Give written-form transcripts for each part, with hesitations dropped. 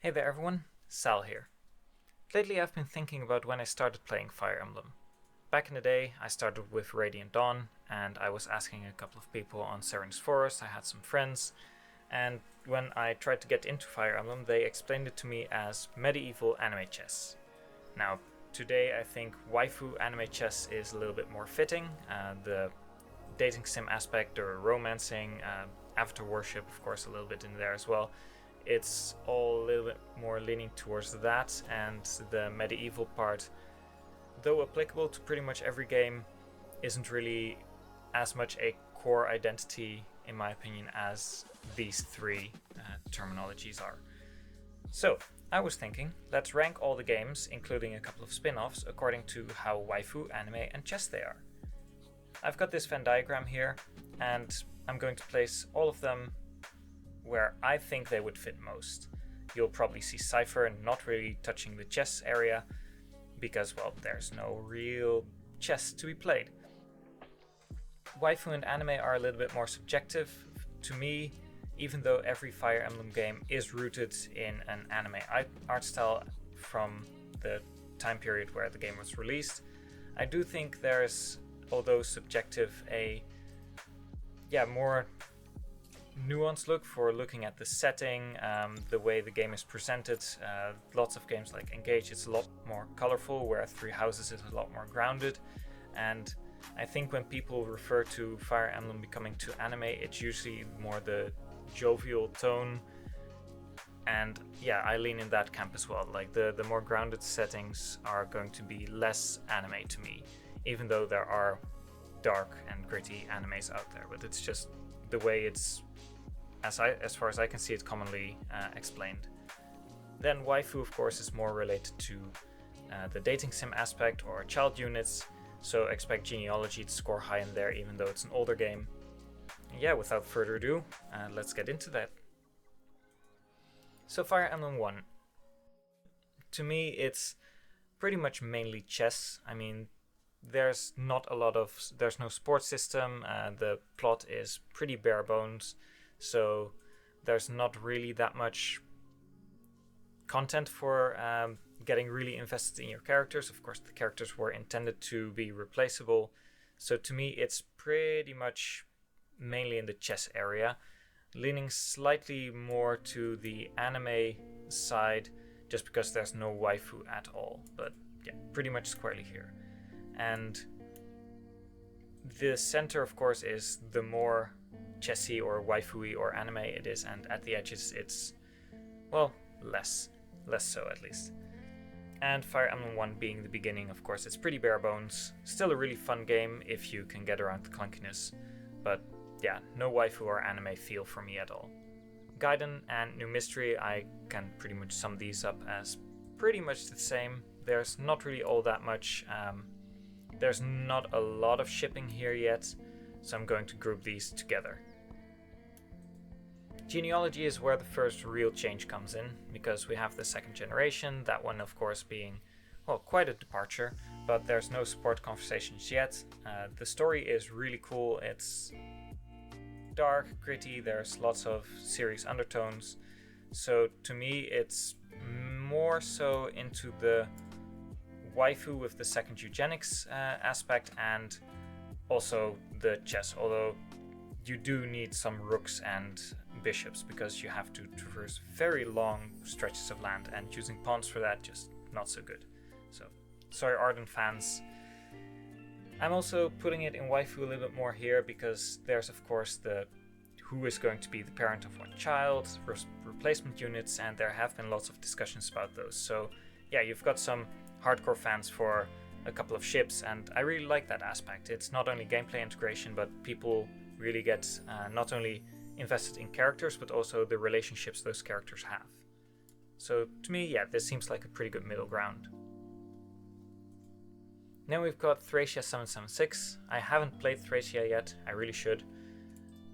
Hey there everyone, Sal here. Lately I've been thinking about when I started playing Fire Emblem. Back in the day, I started with Radiant Dawn, and I was asking a couple of people on Seren's Forest. I had some friends, and when I tried to get into Fire Emblem, they explained it to me as medieval anime chess. Now, today I think waifu anime chess is a little bit more fitting. The dating sim aspect or romancing, avatar worship, of course, a little bit in there as well. It's all a little bit more leaning towards that, and the medieval part, though applicable to pretty much every game, isn't really as much a core identity, in my opinion, as these three terminologies are. So, I was thinking, let's rank all the games, including a couple of spin-offs, according to how waifu, anime, and chess they are. I've got this Venn diagram here, and I'm going to place all of them where I think they would fit most. You'll probably see Cypher not really touching the chess area, because, well, there's no real chess to be played. Waifu and anime are a little bit more subjective. To me, even though every Fire Emblem game is rooted in an anime art style from the time period where the game was released, I do think there's, although subjective, a more nuanced look for looking at the setting, the way the game is presented. Lots of games like Engage, it's a lot more colorful, where Three Houses is a lot more grounded. And I think when people refer to Fire Emblem becoming too anime, it's usually more the jovial tone. And yeah, I lean in that camp as well. Like the more grounded settings are going to be less anime to me, even though there are dark and gritty animes out there. But it's just the way it's, as far as I can see, it's commonly explained. Then waifu, of course, is more related to the dating sim aspect or child units, so expect genealogy to score high in there, even though it's an older game. Yeah, without further ado, let's get into that. So Fire Emblem 1. To me, it's pretty much mainly chess. I mean, there's no sports system, the plot is pretty bare bones, so there's not really that much content for getting really invested in your characters. Of course, the characters were intended to be replaceable, so to me it's pretty much mainly in the chess area, leaning slightly more to the anime side, just because there's no waifu at all, but yeah, pretty much squarely here. And the center, of course, is the more chessy or waifu-y or anime it is, and at the edges it's, well, less so at least. And Fire Emblem 1 being the beginning, of course, it's pretty bare bones. Still a really fun game if you can get around the clunkiness, but yeah, no waifu or anime feel for me at all. Gaiden and New Mystery, I can pretty much sum these up as pretty much the same. There's not really all that much. There's not a lot of shipping here yet, so I'm going to group these together. Genealogy is where the first real change comes in, because we have the second generation, that one of course being, well, quite a departure, but there's no support conversations yet. The story is really cool, it's dark, gritty, there's lots of serious undertones, so to me it's more so into the waifu with the second eugenics aspect, and also the chess, although you do need some rooks and bishops because you have to traverse very long stretches of land, and using pawns for that just not so good. So sorry Ardent fans. I'm also putting it in waifu a little bit more here because there's of course the who is going to be the parent of what child, replacement units, and there have been lots of discussions about those. So yeah, you've got some hardcore fans for a couple of ships, and I really like that aspect. It's not only gameplay integration, but people really get not only invested in characters, but also the relationships those characters have. So to me, yeah, this seems like a pretty good middle ground. Then we've got Thracia 776. I haven't played Thracia yet, I really should.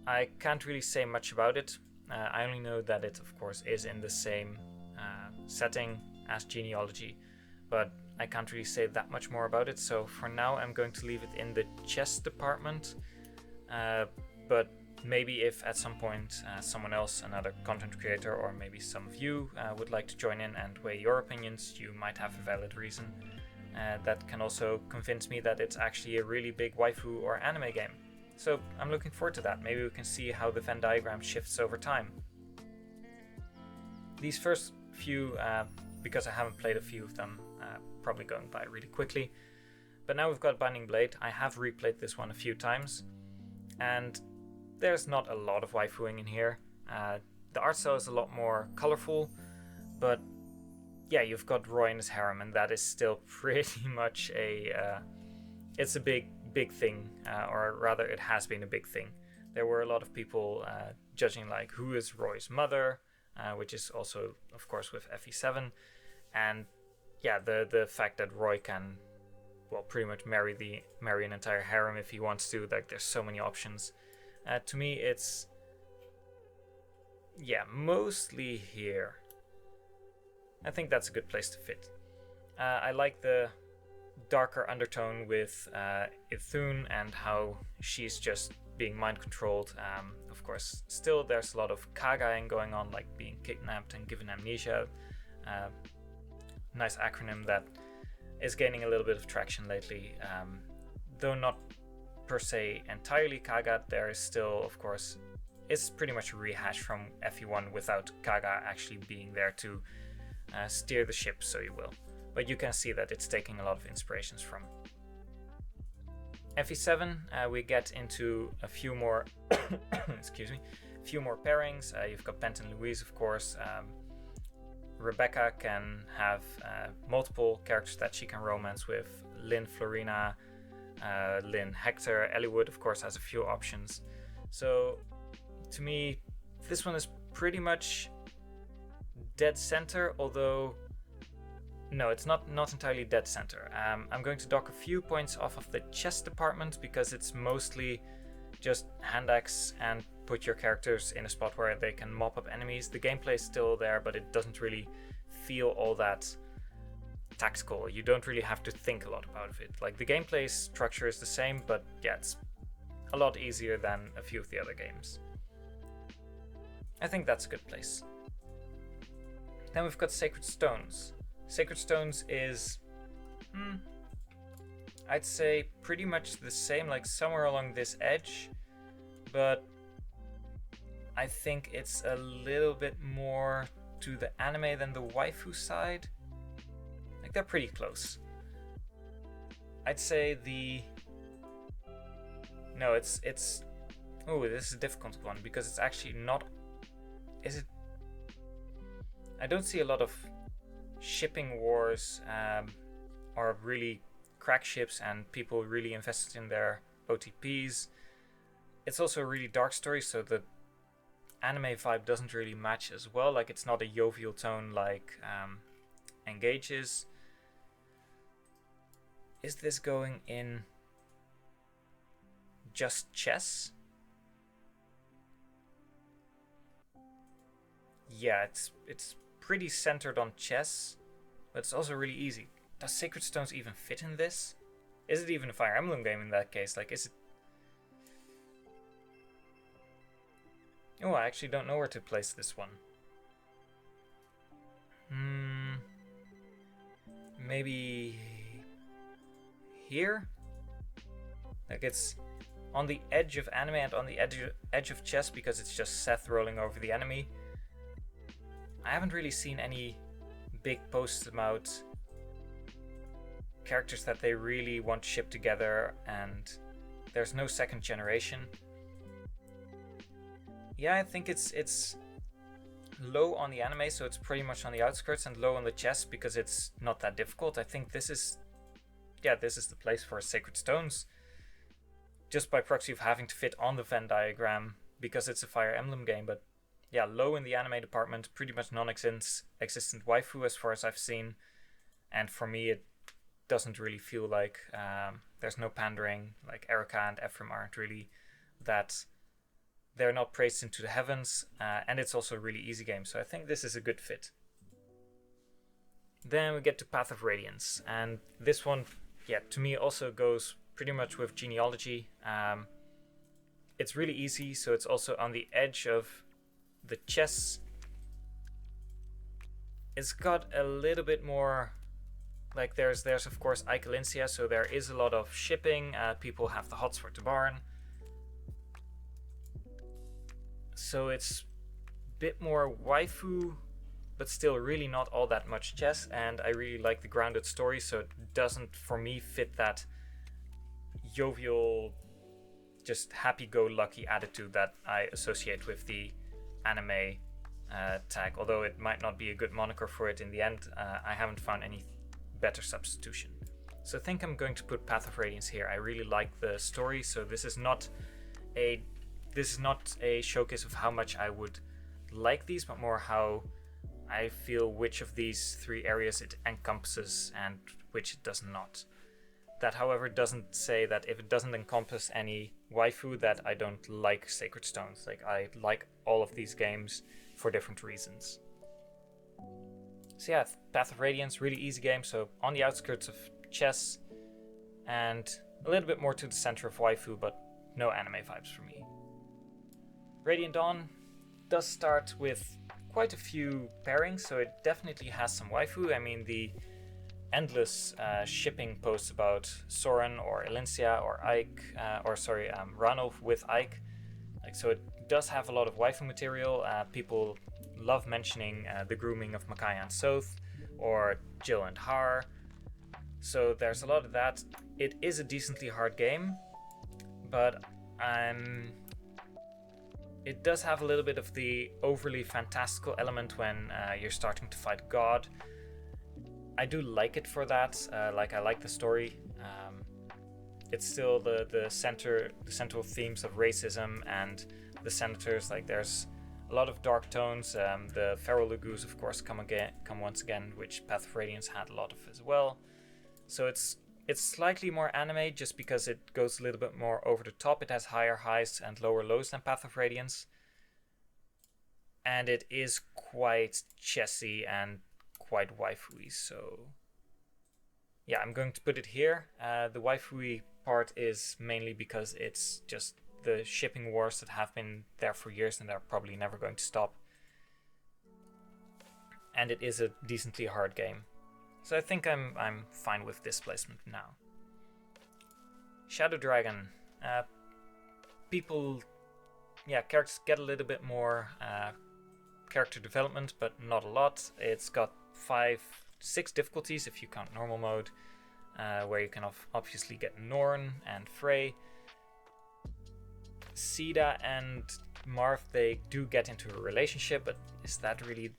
I can't really say much about it. I only know that it, of course, is in the same setting as Genealogy, but I can't really say that much more about it, so for now I'm going to leave it in the chess department. But maybe if at some point someone else, another content creator, or maybe some of you would like to join in and weigh your opinions, you might have a valid reason. That can also convince me that it's actually a really big waifu or anime game. So I'm looking forward to that. Maybe we can see how the Venn diagram shifts over time. These first few, because I haven't played a few of them, probably going by really quickly. But now we've got Binding Blade. I have replayed this one a few times, and there's not a lot of waifuing in here. The art style is a lot more colorful, but yeah, you've got Roy in his harem, and that is still pretty much it's a big thing, or rather it has been a big thing. There were a lot of people judging like who is Roy's mother, which is also of course with FE7, and yeah, the fact that Roy can pretty much marry an entire harem if he wants to. Like, there's so many options. To me, it's mostly here. I think that's a good place to fit. I like the darker undertone with Ithun and how she's just being mind controlled. Of course, still there's a lot of kagaing going on, like being kidnapped and given amnesia. Nice acronym that is gaining a little bit of traction lately. Though not per se entirely kaga, there is still, of course, it's pretty much a rehash from FE1 without kaga actually being there to steer the ship, so you will. But you can see that it's taking a lot of inspirations from. FE7, we get into a few more few more pairings. You've got Bent and Louise, of course. Rebecca can have multiple characters that she can romance with. Lynn, Florina, Lynn, Hector. Eliwood, of course, has a few options. So, to me, this one is pretty much dead center, although no, it's not entirely dead center. I'm going to dock a few points off of the chess department because it's mostly just hand axe and put your characters in a spot where they can mop up enemies. The gameplay is still there, but it doesn't really feel all that tactical. You don't really have to think a lot about it. Like, the gameplay structure is the same, but yeah, it's a lot easier than a few of the other games. I think that's a good place. Then we've got Sacred Stones. Sacred Stones is, I'd say pretty much the same, like somewhere along this edge, but I think it's a little bit more to the anime than the waifu side. Like, they're pretty close. I'd say no, it's oh, this is a difficult one because it's actually not. Is it? I don't see a lot of shipping wars or really crack ships and people really invested in their OTPs. It's also a really dark story, so the anime vibe doesn't really match as well. Like, it's not a jovial tone like Engage's. Is this going in just chess? Yeah, it's pretty centered on chess, but it's also really easy. Does Sacred Stones even fit in this? Is it even a Fire Emblem game in that case? Like, is it? Oh, I actually don't know where to place this one. Maybe here? Like, it's on the edge of anime and on the edge of chess because it's just Seth rolling over the enemy. I haven't really seen any big posts about characters that they really want to ship together, and there's no second generation. Yeah, I think it's low on the anime, so it's pretty much on the outskirts, and low on the chess because it's not that difficult. I think this is the place for Sacred Stones, just by proxy of having to fit on the Venn diagram because it's a Fire Emblem game. But yeah, low in the anime department, pretty much non-existent waifu as far as I've seen, and for me it doesn't really feel like there's no pandering. Like, Erika and Ephraim aren't really that. They're not praised into the heavens, and it's also a really easy game, so I think this is a good fit. Then we get to Path of Radiance, and this one, yeah, to me also goes pretty much with genealogy. it's really easy, so it's also on the edge of the chess. It's got a little bit more, like there's of course Ikelinsia, so there is a lot of shipping. People have the hots for the barn, so it's a bit more waifu, but still really not all that much chess. And I really like the grounded story, so it doesn't for me fit that jovial, just happy-go-lucky attitude that I associate with the anime tag. Although it might not be a good moniker for it in the end, I haven't found any better substitution. So I think I'm going to put Path of Radiance here. I really like the story, so this is not a showcase of how much I would like these, but more how I feel which of these three areas it encompasses and which it does not. That, however, doesn't say that if it doesn't encompass any waifu that I don't like Sacred Stones. Like, I like all of these games for different reasons. So yeah, Path of Radiance, really easy game, so on the outskirts of chess and a little bit more to the center of waifu, but no anime vibes for me. Radiant Dawn does start with quite a few pairings, so it definitely has some waifu. I mean, the endless shipping posts about Soren or Elincia or Ike, Ranulf with Ike. Like, so it does have a lot of waifu material. People love mentioning the grooming of Makai and Soth, or Jill and Har. So there's a lot of that. It is a decently hard game, but it does have a little bit of the overly fantastical element when you're starting to fight God. I do like it for that. I like the story. It's still the central themes of racism and the senators. Like, there's a lot of dark tones. The Feral Lagoos, of course, come once again, which Path of Radiance had a lot of as well. So it's slightly more anime just because it goes a little bit more over the top. It has higher highs and lower lows than Path of Radiance. And it is quite chessy and quite waifu-y, so yeah, I'm going to put it here. The waifu-y part is mainly because it's just the shipping wars that have been there for years and they're probably never going to stop. And it is a decently hard game. So I think I'm fine with this placement now. Shadow Dragon. Characters get a little bit more character development, but not a lot. It's got 6 difficulties if you count normal mode, where you can obviously get Norn and Frey. Sida and Marth, they do get into a relationship, but is that really...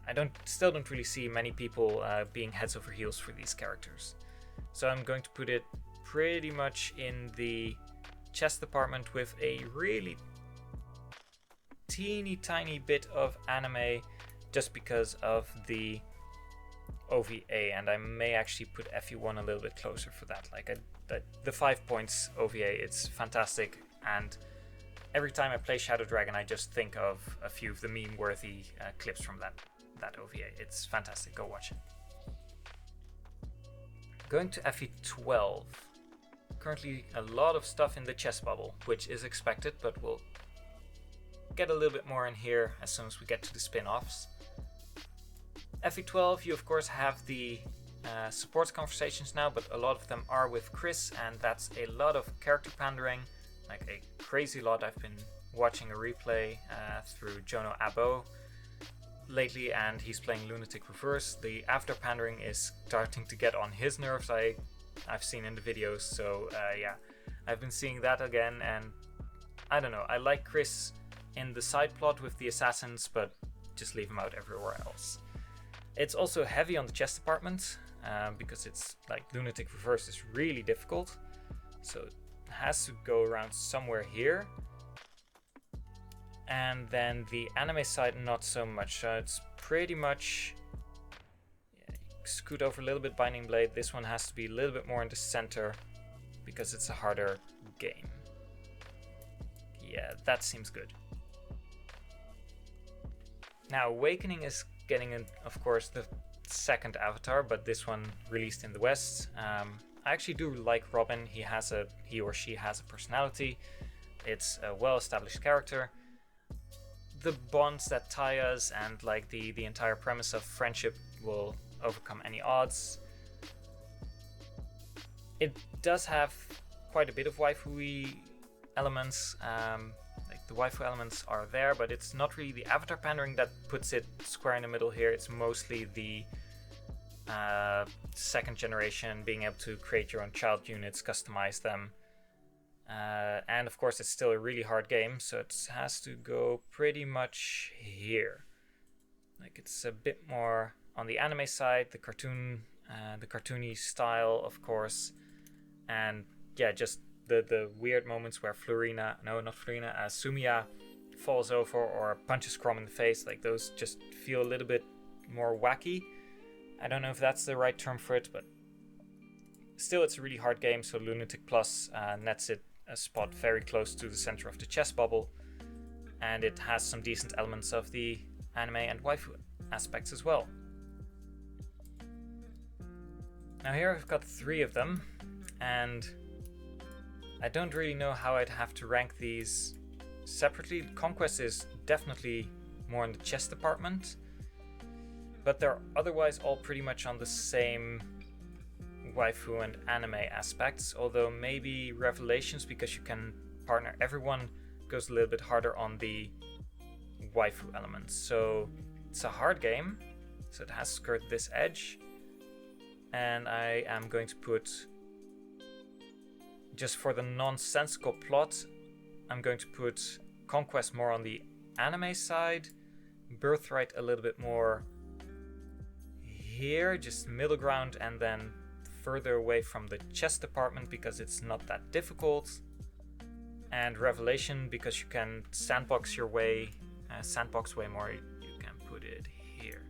I still don't really see many people being heads over heels for these characters. So I'm going to put it pretty much in the chess department with a really teeny tiny bit of anime, just because of the OVA, and I may actually put FE1 a little bit closer for that. Like, the 5 points OVA, it's fantastic, and every time I play Shadow Dragon I just think of a few of the meme-worthy clips from that OVA. It's fantastic, go watch it. Going to FE12. Currently a lot of stuff in the chess bubble, which is expected, but we'll get a little bit more in here as soon as we get to the spin-offs. FE12, you of course have the supports conversations now, but a lot of them are with Chris, and that's a lot of character pandering, like a crazy lot. I've been watching a replay through Jono Abo lately, and he's playing Lunatic Reverse. The after pandering is starting to get on his nerves, I've seen in the videos, so I've been seeing that again, and I don't know, I like Chris in the side plot with the assassins, but just leave him out everywhere else. It's also heavy on the chess department, because it's like Lunatic Reverse is really difficult, so it has to go around somewhere here. And then the anime side, not so much. It's pretty much... scoot over a little bit Binding Blade. This one has to be a little bit more in the center because it's a harder game. Yeah, that seems good. Now, Awakening is getting, of course, the second avatar, but this one released in the West. I actually do like Robin. He or she has a personality. It's a well-established character. The bonds that tie us and like the entire premise of friendship will overcome any odds. It does have quite a bit of waifu elements. Like the waifu elements are there, but it's not really the avatar pandering that puts it square in the middle here. It's mostly the second generation, being able to create your own child units, customize them. And of course it's still a really hard game, so it has to go pretty much here. Like it's a bit more on the anime side, the cartoony style, of course, and yeah, just the weird moments where Sumiya falls over or punches Chrome in the face, like those just feel a little bit more wacky. I don't know if that's the right term for it, but still it's a really hard game, so Lunatic Plus nets it a spot very close to the center of the chess bubble, and it has some decent elements of the anime and waifu aspects as well. Now here I've got 3 of them, and I don't really know how I'd have to rank these separately. Conquest is definitely more in the chess department, but they're otherwise all pretty much on the same waifu and anime aspects, although maybe Revelations, because you can partner everyone, goes a little bit harder on the waifu elements. So it's a hard game, so it has skirted this edge, and I am going to put, just for the nonsensical plot, I'm going to put Conquest more on the anime side, Birthright a little bit more here, just middle ground, and then further away from the chess department because it's not that difficult, and Revelation because you can sandbox way more. You can put it here.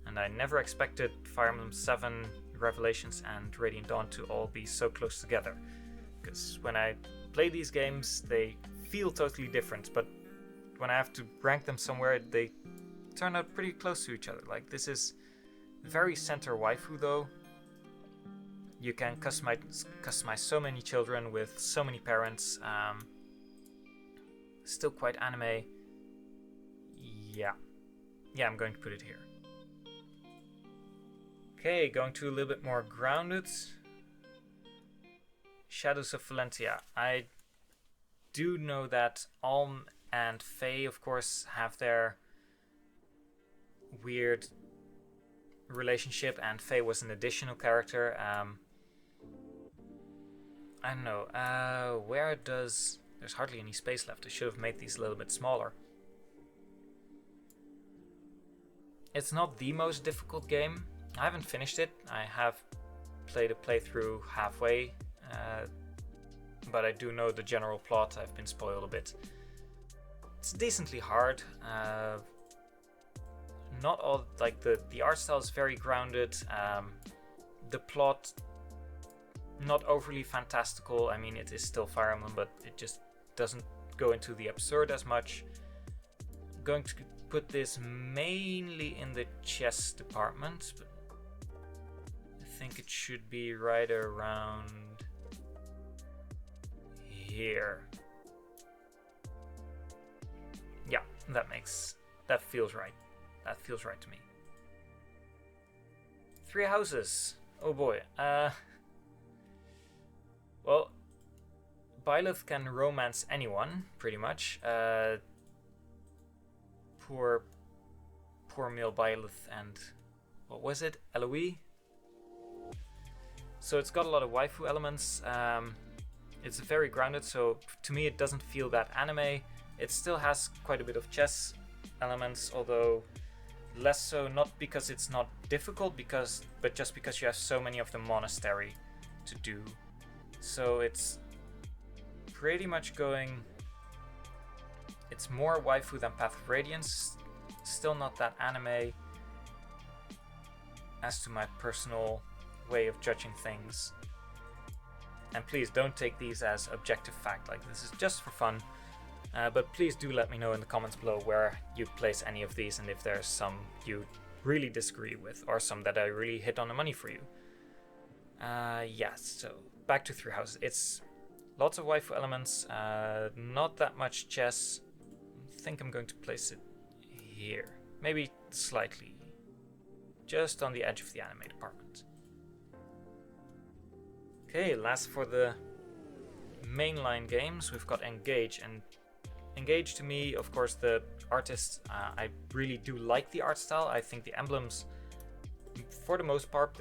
And I never expected Fire Emblem 7, Revelations and Radiant Dawn to all be so close together, because when I play these games they feel totally different, but when I have to rank them somewhere they turn out pretty close to each other. Like this is very center waifu though. You can customize so many children with so many parents. Still quite anime. Yeah, I'm going to put it here. Okay, going to a little bit more grounded. Shadows of Valentia. I do know that Alm and Faye, of course, have their weird relationship, and Faye was an additional character. I don't know, there's hardly any space left. I should have made these a little bit smaller. It's not the most difficult game. I haven't finished it. I have played a playthrough halfway, but I do know the general plot. I've been spoiled a bit. It's decently hard. Not all, like the art style is very grounded. The plot, not overly fantastical. I mean, it is still Fire Emblem, but it just doesn't go into the absurd as much. I'm going to put this mainly in the chess department, but I think it should be right around here. Yeah, that feels right. That feels right to me. 3 houses. Oh boy. Well, Byleth can romance anyone, pretty much. Poor male Byleth and... what was it? Eloise? So it's got a lot of waifu elements. It's very grounded, so to me it doesn't feel that anime. It still has quite a bit of chess elements, although less so, not because it's not difficult, but just because you have so many of the monastery to do. So it's pretty much going... it's more waifu than Path of Radiance. Still not that anime, as to my personal way of judging things. And please don't take these as objective fact, like this is just for fun. But please do let me know in the comments below where you place any of these, and if there's some you really disagree with, or some that I really hit on the money for you. Yes, so back to 3 houses. It's Lots of waifu elements, not that much chess. I think I'm going to place it here. Maybe slightly. Just on the edge of the anime department. Okay, last for the mainline games, we've got Engage. And Engage, to me, of course, the artists, I really do like the art style. I think the emblems, for the most part,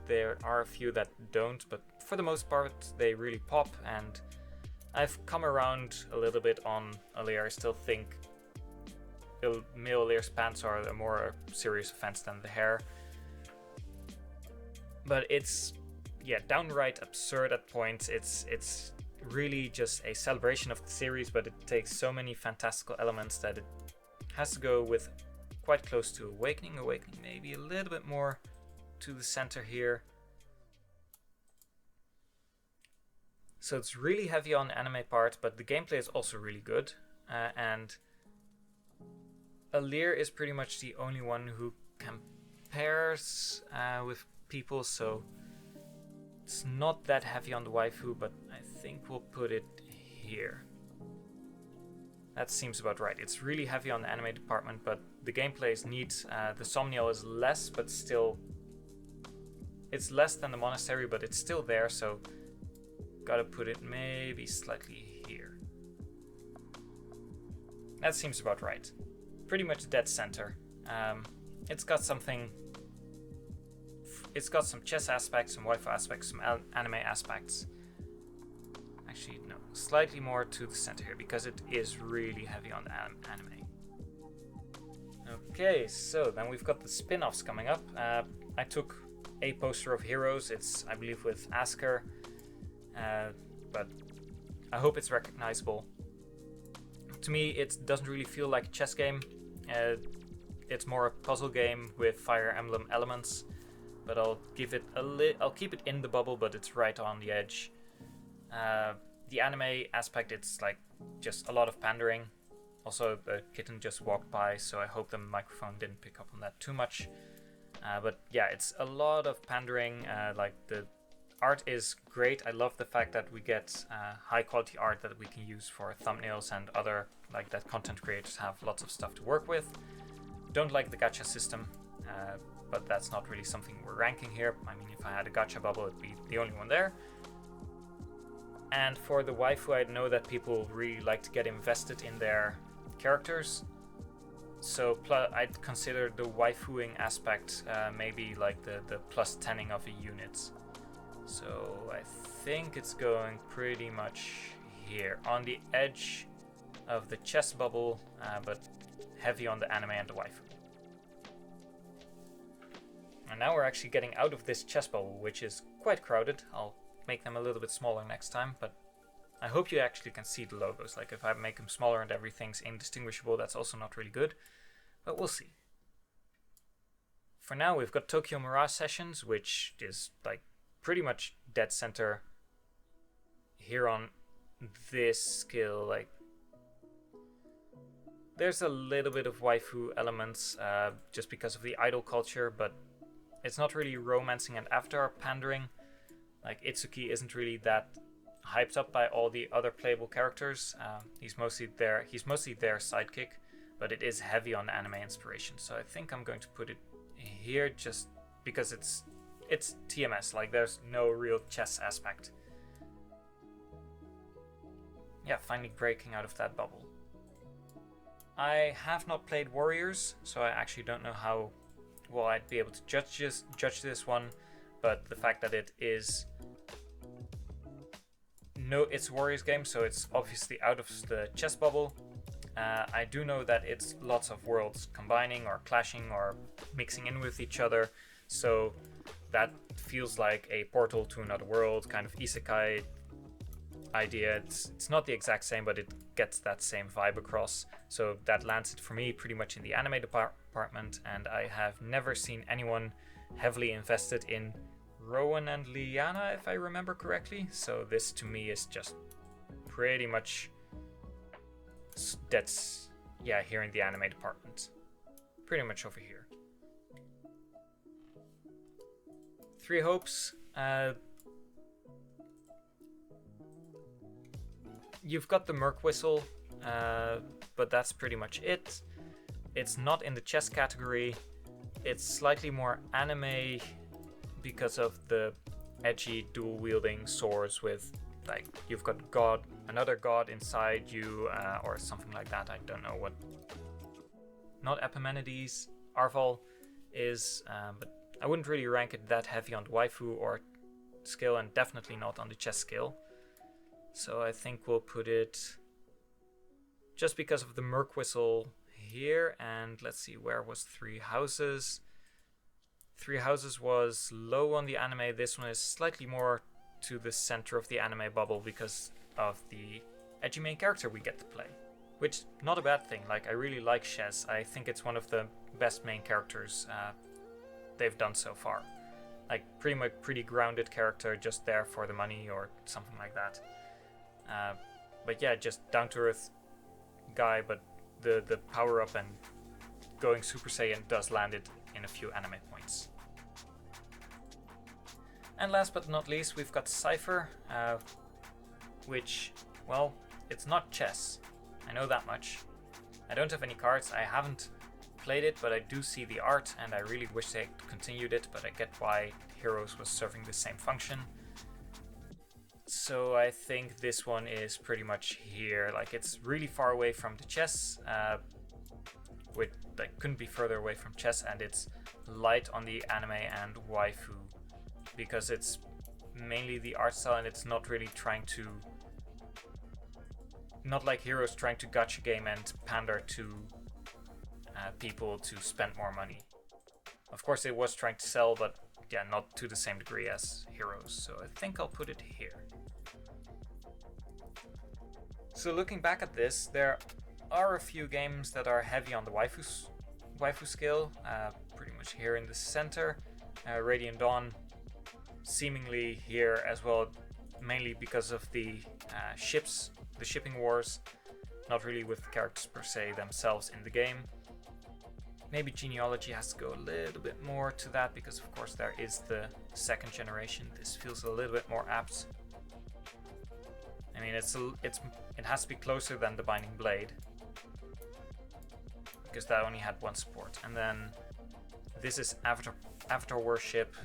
there are a few that don't, but for the most part, they really pop. And I've come around a little bit on Alear. I still think male Alear's pants are a more serious offense than the hair. But it's, yeah, downright absurd at points. It's really just a celebration of the series, but it takes so many fantastical elements that it has to go with quite close to Awakening. Awakening maybe a little bit more to the center here. So it's really heavy on the anime part, but the gameplay is also really good. And Alear is pretty much the only one who compares with people, so it's not that heavy on the waifu, but I think we'll put it here. That seems about right. It's really heavy on the anime department, but the gameplay is neat. The Somniel is less, but still... It's less than the Monastery, but it's still there, so... Gotta put it maybe slightly here. That seems about right. Pretty much dead center. It's got something... It's got some chess aspects, some waifu aspects, some anime aspects. Actually, no. Slightly more to the center here, because it is really heavy on the anime. Okay, so then we've got the spin-offs coming up. I took a poster of Heroes. It's, I believe, with Asker. But I hope it's recognizable. To me, it doesn't really feel like a chess game. It's more a puzzle game with Fire Emblem elements. But I'll give it I'll keep it in the bubble, but it's right on the edge. The anime aspect, it's like just a lot of pandering. Also, the kitten just walked by, so I hope the microphone didn't pick up on that too much. But yeah, it's a lot of pandering. Like the art is great. I love the fact that we get high quality art that we can use for thumbnails and other, like that content creators have lots of stuff to work with. Don't like the gacha system. But that's not really something we're ranking here. I mean, if I had a gacha bubble, it'd be the only one there. And for the waifu, I know that people really like to get invested in their characters. So I'd consider the waifuing aspect maybe like the plus 10ing of a unit. So I think it's going pretty much here, on the edge of the chess bubble, but heavy on the anime and the waifu. And now we're actually getting out of this chess bubble, which is quite crowded. I'll make them a little bit smaller next time, but I hope you actually can see the logos. Like if I make them smaller and everything's indistinguishable, that's also not really good, but we'll see. For now, we've got Tokyo Mirage Sessions, which is like pretty much dead center here on this skill. Like there's a little bit of waifu elements just because of the idol culture, but it's not really romancing and avatar pandering. Like Itsuki isn't really that hyped up by all the other playable characters. He's mostly their sidekick, but it is heavy on anime inspiration. So I think I'm going to put it here just because it's TMS. Like there's no real chess aspect. Yeah, finally breaking out of that bubble. I have not played Warriors, so I actually don't know how well I'd be able to judge this one, but the fact that it's a Warriors game, so it's obviously out of the chess bubble. I do know that it's lots of worlds combining or clashing or mixing in with each other, so that feels like a portal to another world, kind of isekai idea. It's not the exact same, but it gets that same vibe across, so that lands it for me pretty much in the anime department. And I have never seen anyone heavily invested in Rowan and Liana, if I remember correctly, so this to me is just pretty much that's here in the anime department, pretty much over here. Three Hopes, you've got the Merc Whistle, but that's pretty much it. It's not in the chess category. It's slightly more anime because of the edgy dual-wielding swords with, like, you've got another god inside you, or something like that. I don't know what. Not Epimenides. Arval is, but I wouldn't really rank it that heavy on the waifu or skill, and definitely not on the chess skill. So I think we'll put it just because of the Merc Whistle here. And let's see, where was Three Houses? Three Houses was low on the anime. This one is slightly more to the center of the anime bubble because of the edgy main character we get to play. Which, not a bad thing. Like, I really like Chess. I think it's one of the best main characters they've done so far. Like, pretty grounded character, just there for the money or something like that. But yeah, just down-to-earth guy, but the power-up and going Super Saiyan does land it in a few anime points. And last but not least, we've got Cypher, which, well, it's not chess. I know that much. I don't have any cards. I haven't played it, but I do see the art, and I really wish they continued it, but I get why Heroes was serving the same function. So I think this one is pretty much here. Like, it's really far away from the chess, couldn't be further away from chess, and it's light on the anime and waifu because it's mainly the art style, and it's not really trying to, not like Heroes trying to gacha game and pander to people to spend more money. Of course it was trying to sell, but yeah, not to the same degree as Heroes, so I think I'll put it here. So looking back at this, there are a few games that are heavy on the waifu skill, pretty much here in the center. Radiant Dawn seemingly here as well, mainly because of the shipping wars, not really with the characters per se themselves in the game. Maybe Genealogy has to go a little bit more to that because of course there is the second generation. This feels a little bit more apt. I mean, it has to be closer than the Binding Blade because that only had one support. And then this is Avatar Worship.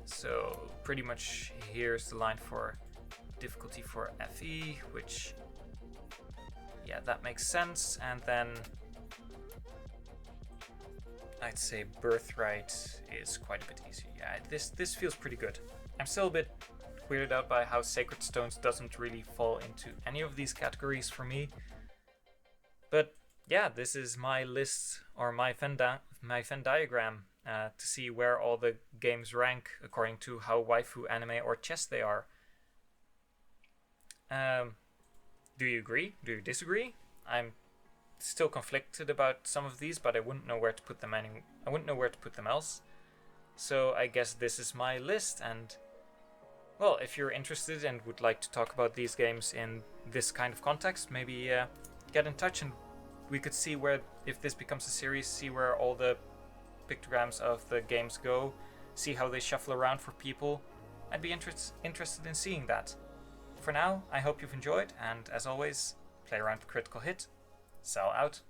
So pretty much here's the line for difficulty for FE, which, yeah, that makes sense. And then I'd say Birthright is quite a bit easier. Yeah, this feels pretty good. I'm still a bit weirded out by how Sacred Stones doesn't really fall into any of these categories for me. But yeah, this is my list, or my Venn diagram, to see where all the games rank according to how waifu, anime, or chess they are. Do you agree? Do you disagree? I'm still conflicted about some of these, but I wouldn't know where to put them I wouldn't know where to put them else. So I guess this is my list, and well, if you're interested and would like to talk about these games in this kind of context, maybe get in touch and we could see where, if this becomes a series, see where all the pictograms of the games go, see how they shuffle around for people. I'd be interested in seeing that. For now, I hope you've enjoyed, and as always, play around with Critical Hit. Sell out.